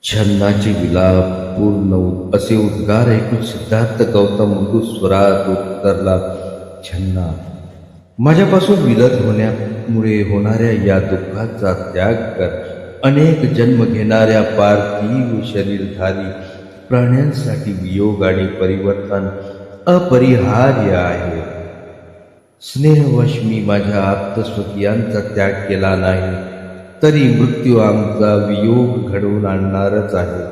छन्नाचे विलाप पूर्ण असे उद्गार ऐकून सिद्धार्थ गौतम मृदू स्वरात उत्तरला, छन्ना, माझ्यापासून विलग होण्यामुळे होणाऱ्या या दुःखाचा त्याग कर. अनेक जन्म घेणाऱ्या पार्थिव शरीरधारी प्राण्यांसाठी वियोग आणि परिवर्तन अपरिहार्य आहे. स्नेहवश मी माझ्या आप्तस्वकीयांचा त्याग केला नाही तरी मृत्यू आमचा वियोग घडवून आणणारच आहे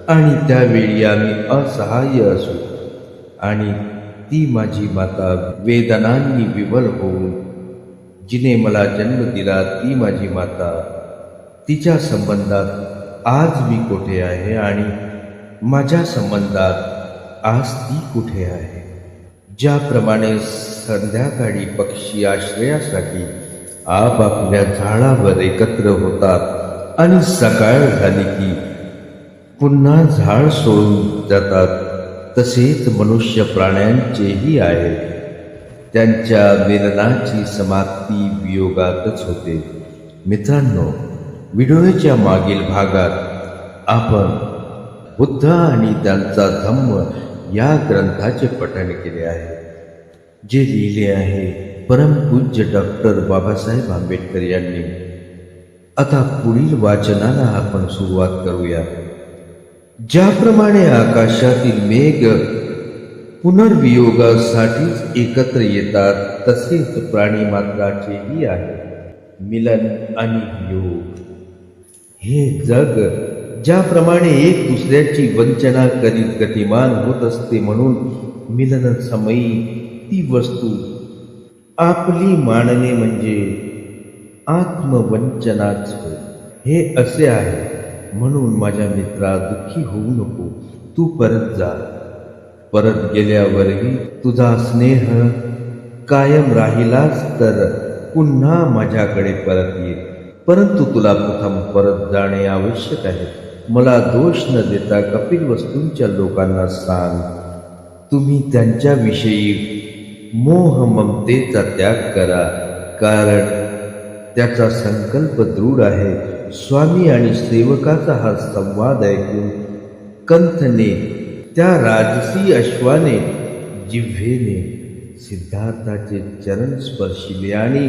आणि त्यावेळी आम्ही असहाय्य असू. आणि ती माझी माता वेदनांनी विवल होऊन जिने मला जन्म दिला ती माझी माता, तिच्या संबंधात आज मी कुठे आहे आणि माझ्या संबंधात आज ती कुठे आहे. ज्याप्रमाणे संध्याकाळी पक्षी आश्रयासाठी आपापल्या झाडावर एकत्र होतात आणि सकाळ झाली की पुन्हा झाड सोडून जातात, तसेच मनुष्य प्राण्यांचेही आहे. त्यांच्या मिलनाची समाप्ती वियोगातच होते. मित्रांनो, व्हिडिओच्या मागील भागात आपण बुद्ध आणि त्यांचा धम्म या ग्रंथाचे पठण केले आहे, जे लिहिले आहे परमपूज्य डॉक्टर बाबासाहेब आंबेडकर यांनी. आता पुढील वाचनाला आपण सुरुवात करूया. ज्याप्रमाणे आकाशातील मेघ पुनर्वियोगासाठीच एकत्र येतात, तसेच प्राणी मात्राचेही आहे मिलन आणि वियोग. हे जग ज्याप्रमाणे एक दुसऱ्याची वंचना करीत गतिमान होत असते, म्हणून मिलन समयी ती वस्तू आपली मानणे म्हणजे आत्मवंचनाच होय. हे असे आहे. म्हणून माझ्या मित्रा, दुःखी होऊ नको. तू परत जा. परत गेल्यावरही तुझा स्नेह कायम राहिलाच तर पुन्हा माझ्याकडे परत येईल. परंतु तुला प्रथम परत जाणे आवश्यक आहे. मला दोष न देता कपिलवस्तूंच्या लोकांना सांग, तुम्ही त्यांच्याविषयी मोह ममतेचा त्याग करा, कारण त्याचा संकल्प दृढ आहे. स्वामी आणि सेवकाचा हा संवाद ऐकून कंथने, त्या राजसी अश्वाने जिव्हेने सिद्धार्थाचे चरण स्पर्शिले आणि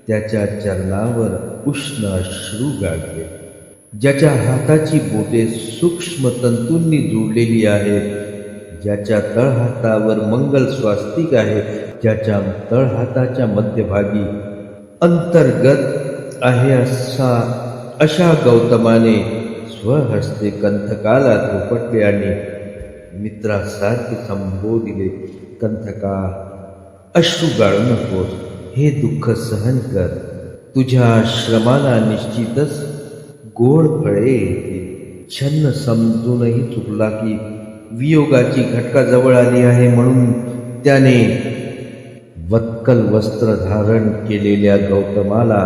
त्याच्या चरणावर उष्ण अश्रू गाळले. ज्याच्या हाताची बोटे सूक्ष्म तंतूंनी जोडलेली आहेत, ज्याच्या तळहातावर मंगल स्वास्तिक आहे, ज्याच्या तळहाताच्या मध्यभागी अंतर्गत आहे, अशा गौतमाने स्वहस्ते कंथकाला थोपटले आणि मित्रासारखे संबोधिले, कंथका, अश्रू गाळू नकोस. हे दुःख सहन कर. तुझ्या श्रमाला निश्चितच गोड फळे येतील. छन्न समजूनही चुकला की वियोगाची घटका जवळ आली आहे, म्हणून त्याने वत्कल वस्त्र धारण केलेल्या गौतमाला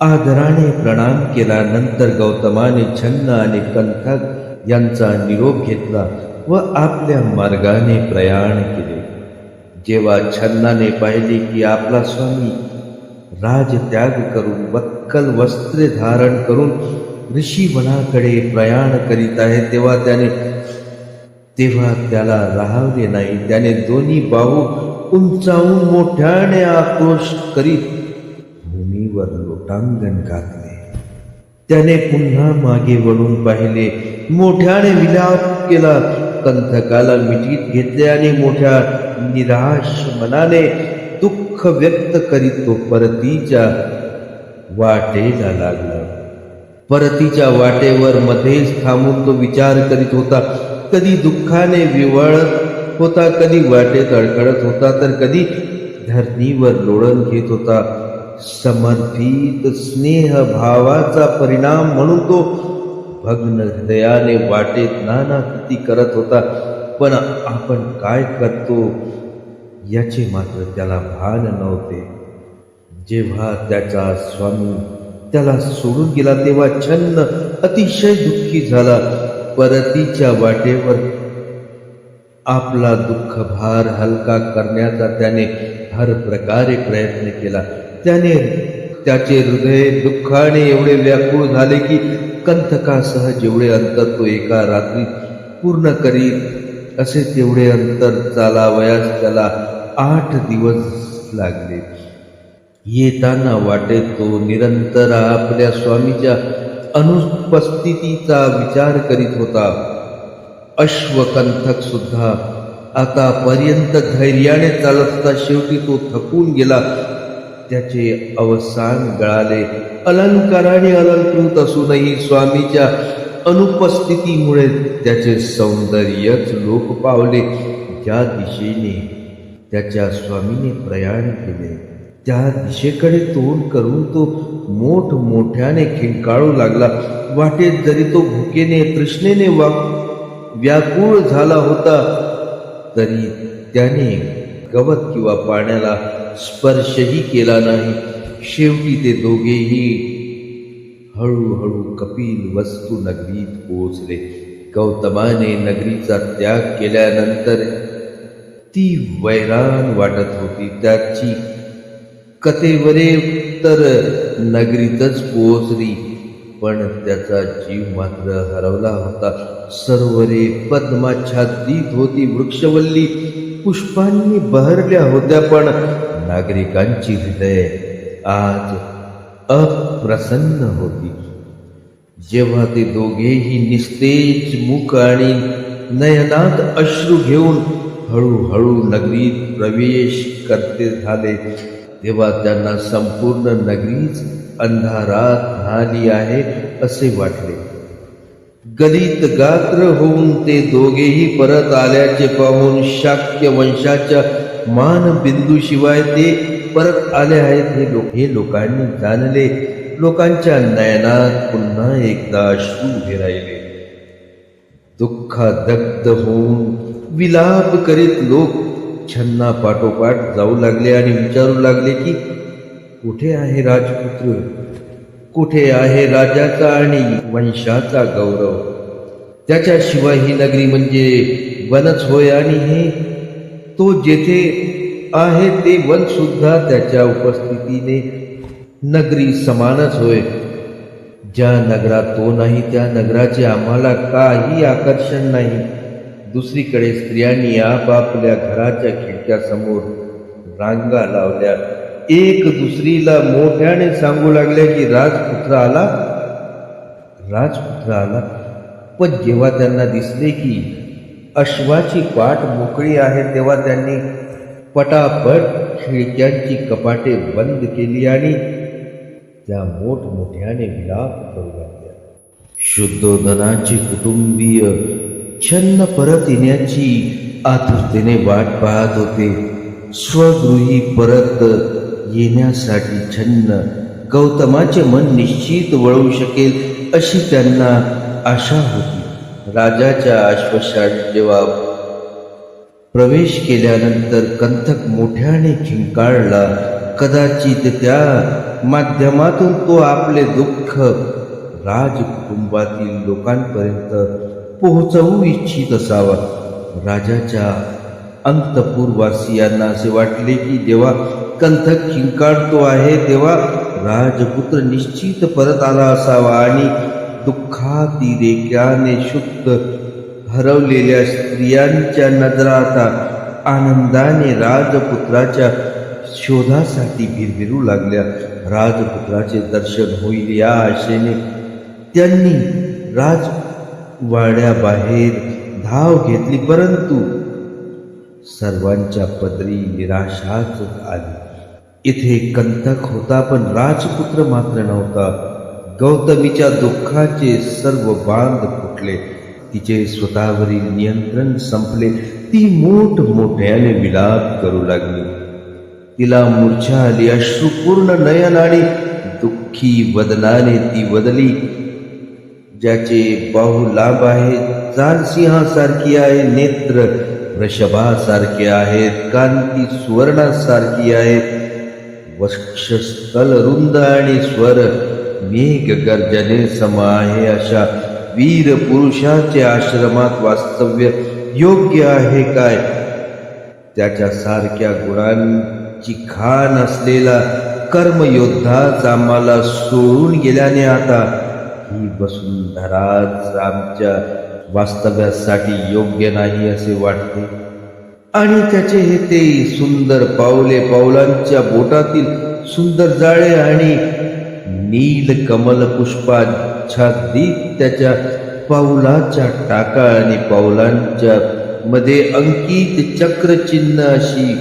आदराने प्रणाम केला. नंतर गौतमाने छन्न आणि कंथक यांचा निरोप घेतला व आपल्या मार्गाने प्रयाण केले. जेव्हा छन्नाने पाहिले की आपला स्वामी राजत्याग करून वत्कल वस्त्रे धारण करून ऋषीवनाकडे प्रयाण करीत आहे, तेव्हा त्याला राहावले नाही. त्याने दोन्ही बाहू उंचावून मोठ्याने आक्रोश करीत भूमीवर लोटांगण घातले. त्याने पुन्हा मागे वळून पाहिले, मोठ्याने विलाप केला, कंथकाला मिठीत घेतले आणि मोठ्या निराश मनाने दुःख व्यक्त करीत तो परतीच्या वाटेला लागला. परतीच्या वाटेवर मध्येच थांबून तो विचार करीत होता. कधी दुःखाने विवळत होता, कधी वाटेत अडखळत होता, तर कधी धरणीवर लोळण घेत होता. समर्पित स्नेह भावाचा परिणाम म्हणून तो भग्न हृदयाने वाटेत नाना कृती करत होता. पण आपण काय करतो याचे मात्र त्याला भान नव्हते. जेव्हा त्याचा स्वामी त्याला सोडून गेला, तेव्हा छन्न अतिशय दुःखी झाला. परतीच्या वाटेवर आपला दुःख भार हलका करण्याचा त्याने हर प्रकारे प्रयत्न केला. त्याने त्याचे हृदय दुःखाने एवढे व्याकुळ झाले की कंथकासह जेवढे अंतर तो एका रात्रीत पूर्ण करीत असे तेवढे अंतर चालावयास त्याला 8 दिवस लागले. येताना वाटेत तो निरंतर आपल्या स्वामीच्या अनुपस्थितीचा विचार करीत होता. अश्वकंथक सुद्धा आतापर्यंत धैर्याने चालत होता. शेवटी तो थकून गेला. त्याचे अवसान गळाले. अलंकाराने अलंकृत असूनही स्वामीच्या अनुपस्थितीमुळे त्याचे सौंदर्यच लोप पावले. ज्या दिशेने त्याच्या स्वामीने प्रयाण केले त्या दिशेकडे तोंड करून तो मोठमोठ्याने खिंकाळू लागला. वाटेत जरी तो भुकेने तृष्णेने व्याकुळ झाला होता तरी त्याने गवत किंवा पाण्याला स्पर्शही केला नाही. शेवटी ते दोघेही हळूहळू कपिल वस्तू नगरीत पोहोचले. गौतमाने नगरीचा त्याग केल्यानंतर ती वैराण वाटत होती. त्याची कथेवरे तर नगरीतच पोहोचली पण त्याचा जीव मात्र हरवला होता. सरोवरे पद्माच्छादित होती. वृक्षवल्ली पुष्पांनी बहरल्या होत्या पण नागरिकांची हृदय आज अप्रसन्न होती. जेव्हा ते दोघेही निस्तेज मुख आणि नयनात अश्रू घेऊन हळूहळू नगरीत प्रवेश करते झाले तेव्हा त्यांना संपूर्ण नगरीच अंधारात न्हाली आहे असे वाटले. गलित गात्र होऊन ते दोघेही परत आल्याचे पाहून शाक्य वंशाच्या मानबिंदूशिवाय ते परत आले आहेत हे लोकांनी जाणले. लोकांच्या नयनात पुन्हा एकदा अश्रू उभे राहिले. दुःखादग्ध होऊन विलाप करीत लोक छन्ना पाठोपाठ जाऊ लागले आणि विचारू लागले की कुठे आहे राजपुत्र, कुठे आहे राजाचा आणि वंशाचा गौरव. त्याच्याशिवाय ही नगरी म्हणजे वनच होय आणि हे तो जेथे आहे ते वन सुद्धा त्याच्या उपस्थितीने नगरी समानच होय. ज्या नगरात तो नाही त्या नगराचे आम्हाला काही आकर्षण नाही. दुसरीकडे स्त्रियांनी आपापल्या घराच्या खिडक्यासमोर रांगा लावल्या. एक दुसरीला मोठ्याने सांगू लागल्या की राजपुत्र आला, राजपुत्र आला. पण जेव्हा त्यांना दिसले की अश्वाची पाठ मोकळी आहे तेव्हा त्यांनी पटापट खिडक्यांची कपाटे बंद केली आणि त्या मोठमोठ्याने विलाप करू लागल्या. शुद्धोधनाचे कुटुंबीय छन्न परत येण्याची आतुरतेने वाट पाहत होते. स्वगृही परत येण्यासाठी छन्न गौतमाचे मन निश्चित वळू शकेल अशी त्यांना आशा होती. राजाच्या अश्वशाळेत जेव्हा प्रवेश केल्यानंतर कंथक मोठ्याने खिंकाळला. कदाचित त्या माध्यमातून तो आपले दुःख राजकुटुंबातील लोकांपर्यंत पोहोचवू इच्छित असावा. राजाच्या अंतपुरवासियांना असे वाटले की जेव्हा कंथक खिंकाळतो आहे तेव्हा राजपुत्र निश्चित परत आला असावा आणि दुःखातिरेक्याने शुद्ध हरवलेल्या स्त्रियांच्या नजरा आता आनंदाने राजपुत्राच्या शोधासाठी भिरभिरू लागल्या. राजपुत्राचे दर्शन होईल या आशेने त्यांनी राजवाड्याबाहेर धाव घेतली परंतु सर्वांच्या पदरी निराशाच आली. इथे कंथक होता पण राजपुत्र मात्र नव्हता. गौतमीच्या दुःखाचे सर्व बांध फुटले. तिचे स्वतःवरील नियंत्रण संपले. ती मोठमोठ्याने विलाप करू लागली. तिला मूर्छा आली. अश्रुपूर्ण नयन आणि दुःखी वदनाने ती वदली. ज्याचे बाहू लांब आहे, चाल सिंहासारखी आहे, नेत्र वृषभासारखे आहेत, कांती सुवर्णासारखी आहेत, वक्षस्थल रुंद आणि स्वर मेघ गर्जने सम आहे. अशा वीर पुरुषाचे आश्रमात वास्तव्य योग्य आहे काय? त्याच्या सारख्या गुणांची खाण असलेला कर्मयोद्धाच आम्हाला सोडून गेल्याने आता ही वसुंधराच आमच्या वास्तव्यासाठी योग्य नाही असे वाटते. आणि त्याचे हे ते सुंदर पावले, पावलांच्या बोटातील सुंदर जाळे आणि नील कमल पुष्पाच्छादित त्याच्या पाऊलाच्या टाका आणि पावलांच्या मध्ये अंकित चक्रचिन्ह अशी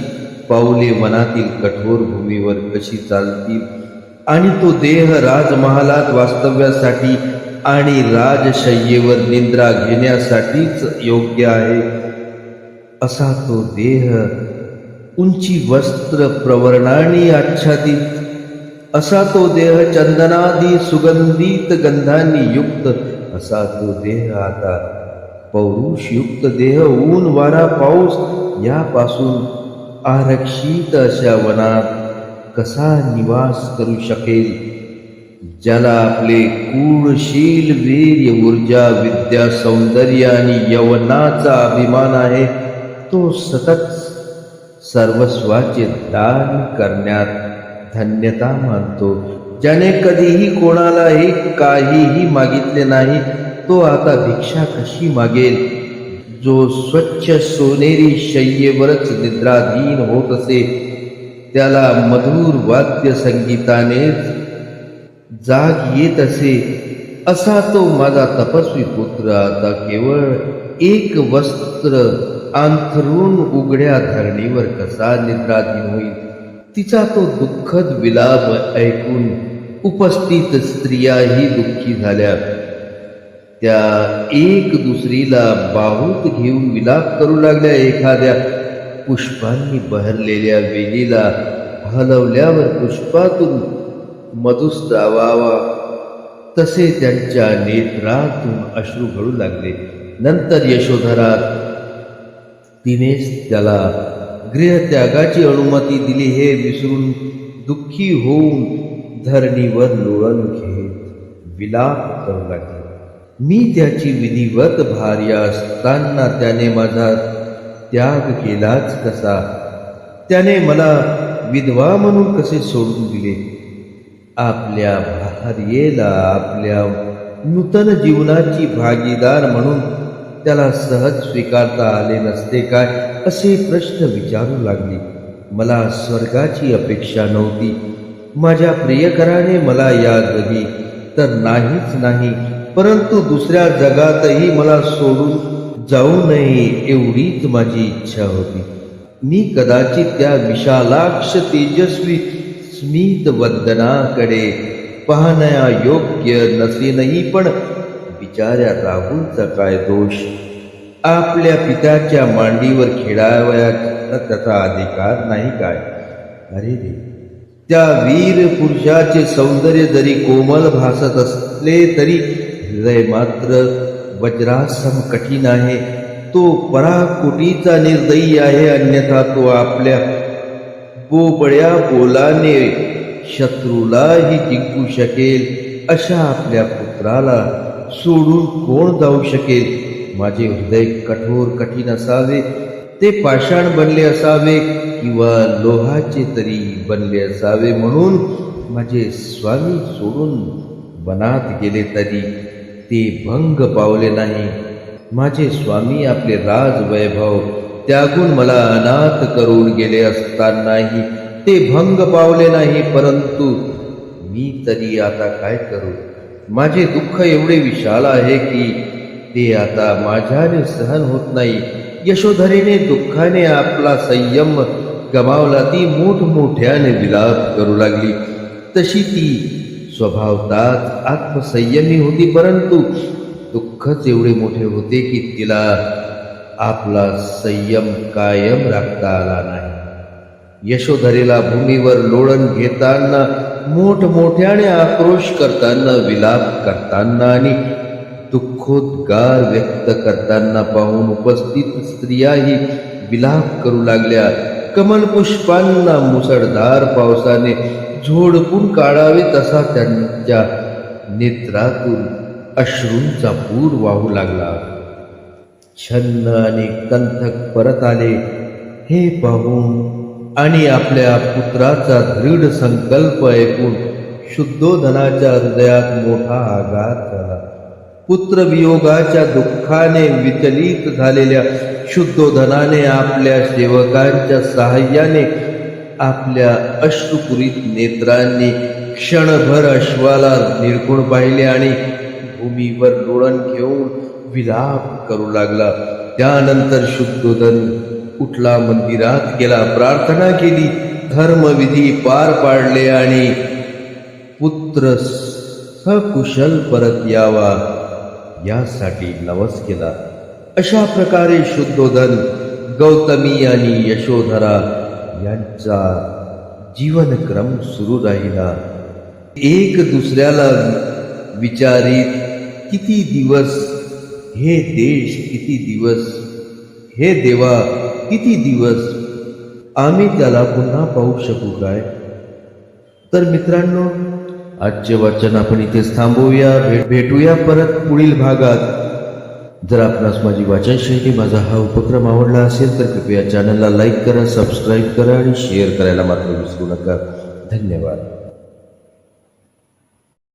पाऊले मनातील कठोर भूमीवर कशी चालतील. आणि तो देह राजमहालात वास्तव्यासाठी आणि राजशय्येवर निद्रा घेण्यासाठीच योग्य आहे असा तो देह, उंची वस्त्र प्रवर्णाने आच्छादित असा तो देह, चंदनादी सुगंधित गंधांनी युक्त असा तो देह, आता पौरुषयुक्त देह ऊन वारा पाऊस यापासून आरक्षित अशा वनात कसा निवास करू शकेल. ज्याला आपले क्रूरशील वीर्य, ऊर्जा, विद्या, सौंदर्य आणि यवनाचा अभिमान आहे, तो सतत सर्वस्वाचे दान करण्यात धन्यता मानतो. ज्याने कधीही कोणालाही काहीही मागितले नाही, तो आता भिक्षा कशी मागेल. जो स्वच्छ सोनेरी शय्येवरच निद्राधीन होत असे, त्याला मधुर वाद्य संगीताने जाग येत असे, असा तो माझा तपस्वी पुत्र आता केवळ एक वस्त्र अंथरून उघड्या धरणीवर कसा निद्राधीन होईल. तिचा तो दुःखद विलाप ऐकून उपस्थित स्त्रियाही दुःखी झाल्या. त्या एक दुसरीला बाहुत घेऊन विलाप करू लागल्या. एखाद्या पुष्पांनी बहरलेल्या वेलीला हलवल्यावर पुष्पातून मधुस्रावावा तसे त्यांच्या नेत्रातून अश्रू गळू लागले. नंतर यशोधरा तिनेच त्याला गृहत्यागाची अनुमती दिली. हे विसरून दुःखी होऊन धरणीवर लोळण घेत विलाप करू लागले. मी त्याची विधिवत भार्या असताना त्याने माझा त्याग केलाच कसा? त्याने मला विधवा म्हणून कसे सोडून दिले? आपल्या भार्येला आपल्या नूतन जीवनाची भागीदार म्हणून त्याला सहज स्वीकारता आले नसते काय, असे प्रश्न विचारू लागली. मला स्वर्गाची अपेक्षा नव्हती. माझ्या प्रियकराने मला या जगी तर नाहीच नाही, परंतु दुसऱ्या जगातही मला सोडून जाऊ नये एवढीच माझी इच्छा होती. मी कदाचित त्या विशालाक्ष तेजस्वी स्मित वदनाकडे पाहण्या योग्य नसेनही, पण बिचाऱ्या राहुलचा काय दोष? आपल्या पित्याच्या मांडीवर खेळावयाचा त्याचा अधिकार नाही काय? अरे रे, त्या वीर पुरुषाचे सौंदर्य जरी कोमल भासत असले तरी हृदय मात्र वज्रासम कठीण आहे. तो पराकोटीचा निर्दयी आहे. अन्यथा तो आपल्या बोबड्या बोलाने शत्रूलाही जिंकू शकेल. अशा आपल्या पुत्राला सोडून कोण जाऊ शकेल? माझे हृदय कठोर कठीण असावे, ते पाषाण बनले असावे किंवा लोहाचे तरी बनले असावे, म्हणून माझे स्वामी सोडून वनात गेले तरी ते भंग पावले नाही. माझे स्वामी आपले राजवैभव त्यागून मला अनाथ करून गेले असतानाही ते भंग पावले नाही. परंतु मी तरी आता काय करू? माझे दुःख एवढे विशाल आहे की ते आता माझ्याने सहन होत नाही. यशोधरेने दुःखाने आपला संयम गमावला. ती मोठमोठ्याने विलाप करू लागली. तशी ती स्वभावताच आत्मसंयमी होती, परंतु दुःखच एवढे मोठे होते की तिला आपला संयम कायम राखता आला नाही. यशोधरेला भूमीवर लोळण घेताना, मोठमोठ्याने आक्रोश करताना, विलाप करताना आणि दुःखोद्गार व्यक्त करताना पाहून उपस्थित स्त्रियाही विलाप करू लागल्या. कमलपुष्पांना मुसळधार पावसाने झोडपून काढावे तसा त्यांच्या नेत्रातून अश्रूंचा पूर वाहू लागला. छन्न आणि कंथक परत आले. हे पाहून आणि आपल्या पुत्राचा दृढ संकल्प ऐकून शुद्धोधनाच्या हृदयात मोठा आघात झाला. पुत्रवियोगाच्या दुःखाने विचलित झालेल्या शुद्धोधनाने आपल्या सेवकांच्या सहाय्याने आपल्या अश्रुपुरित नेत्रांनी क्षणभर अश्वाला निरखून पाहिले आणि भूमीवर लोळण घेऊन विलाप करू लागला. त्यानंतर शुद्धोधन उठला, मंदिरात गेला, प्रार्थना केली, धर्मविधी पार पाडले आणि पुत्र सकुशल परत यावा यासाठी नवस केला. अशा प्रकारे शुद्धोधन, गौतमी आणि यशोधरा यांचा जीवनक्रम सुरू राहिला. एक दुसऱ्याला विचारित, किती दिवस हे देश, किती दिवस हे देवा, किती दिवस आम्ही त्याला पुन्हा पाहू शकू काय? तर मित्रांनो, आजचे वाचन आपण इथेच थांबवूया. भेटूया परत पुढील भागात. जर आपणास माझी वाचन शैली, माझा हा उपक्रम आवडला असेल तर कृपया चॅनलला लाईक करा, सबस्क्राईब करा आणि शेअर करायला मात्र विसरू नका. धन्यवाद.